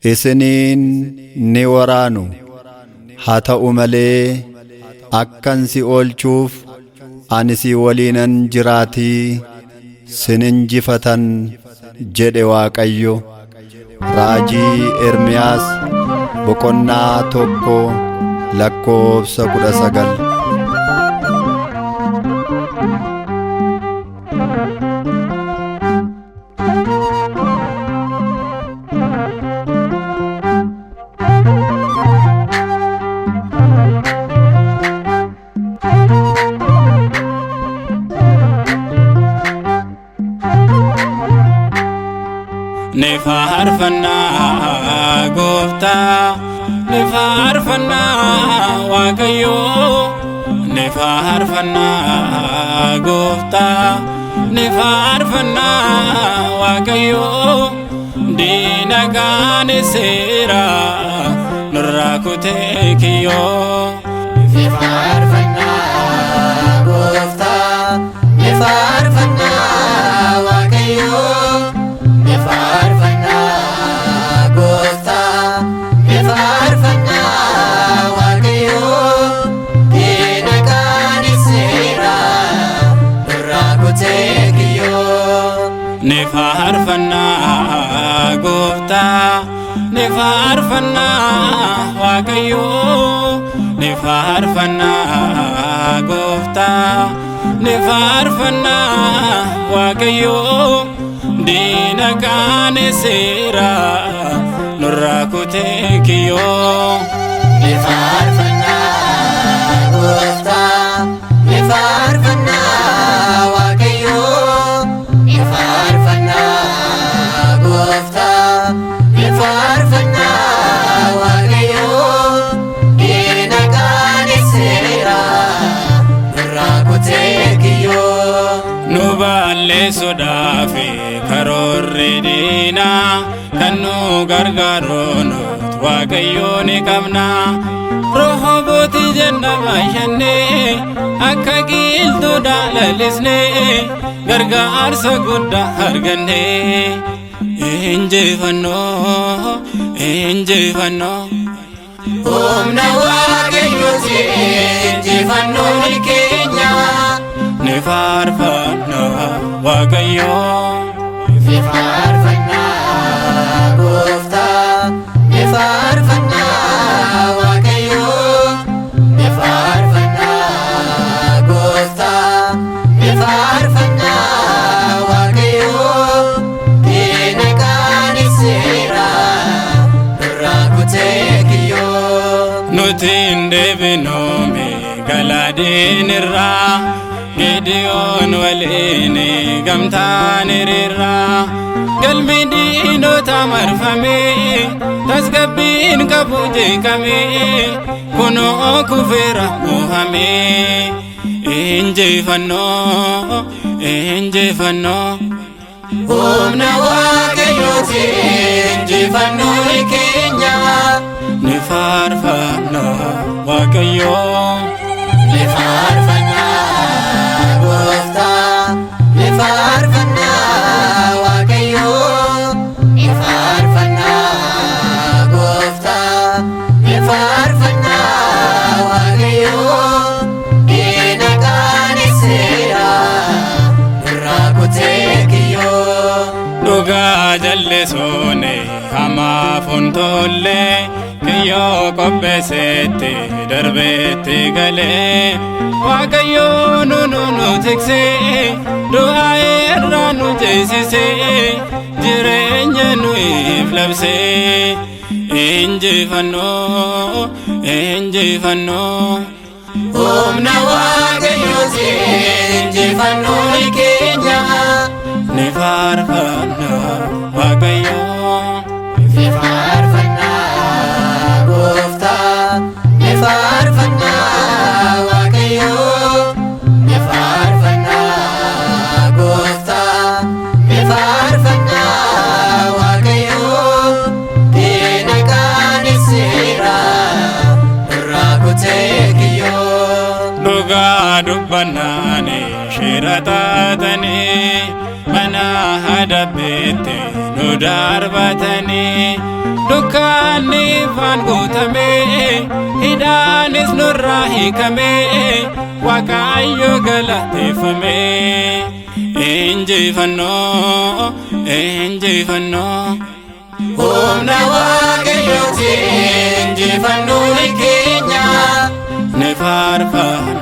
isiniin ni waraanu. haa ta'u malee akkan si oolchuuf ani si waliinan jiraatii sin injifatan jedhe Waaqayyo. Raajii Ermiyaas boqonnaa 1:19. Nefaarfannaa Gooftaa, nefaarfannaa Waaqayyo. Nefaarfannaa Gooftaa, nefaarfannaa Waaqayyo. Diina qaanesseera nurraa kutee kiyyoo. Nefaarfannaa Gooftaa, nefaarfannaa Waaqayyo. Nefaarfannaa Gooftaa, nefaarfannaa Waaqayyo. Diina qaanesseera nurraa kutee kiyyoo. Nefaarfannaa Gooftaa, nefaarfannaa Waaqayyo. Nefaarfannaa Gooftaa, nefaarfannaa Waaqayyo. Diina qaanesseera nurraa kutee kiyyoo. Nefaarfannaa Gooftaa, nefaarfannaa Waaqayyo. Nefaarfannaa Gooftaa, nefaarfannaa Waaqayyo. Diina qaanesseera nurraa kutee kiyyoo. Nu balleessuudhaaf karoorri diinaa kan nu gargaaru nuti Waaqayyo ni qabna. Rehoobooti jenna baay'annee akka qilxuudhaa lalisnee gargaarsa guddaa argannee. Injifannoo, injifannoo. Humna Waaqayyooti injifannoon keenya. Nefaarfannaa Waaqayyo. Nefaarfannaa Gooftaa, nefaarfannaa Waaqayyo. Nefaarfannaa Gooftaa, nefaarfannaa Waaqayyo. Diina qaanesseera nurraa kutee kiyyoo. Nuti hin deebinoome galaadeen irraa. Gideon waliin gamtaan hiriirraa. Galmi diinota marfamee tasgabbiin qabu jeeqamee kunoo kufeera mohamee. Injifannoo, injifannoo. Humna Waaqayyooti injifannoon keenya. Nefaarfannaa Waaqayyo. Nefaarfannaa Gooftaa, nefaarfannaa Waaqayyo. Nefaarfannaa Gooftaa, nefaarfannaa Waaqayyo. Diina qaanesseera nurraa kutee kiyyoo. Dhugaa jallisuuni hamaaf hin tolle kiyyoo qopheessetti darbeetti galee. Waaqayyo nu tiksee du'aa irraa nu ceesisee jireenya nuuf labsee. Injifannoo, injifannoo. Humna Waaqayyooti injifannoon keenya. Nefaarfannaa Waaqayyo. Nefaarfannaa Gooftaa, nefaarfannaa Waaqayyo. Nefaarfannaa Gooftaa, nefaarfannaa Waaqayyo. Diina qaanesseera nurraa kutee kiyyoo. Dhugaa dubbannaani shira taatanii mana hadabbiitti nu darbatanii. dukkaanni ifaan guutamee hidhaanis nurraa hiikamee Waaqayyo galateeffamee injifannoo injifannoo Humna Waaqayyootiin injifannoon keenya ni faarfama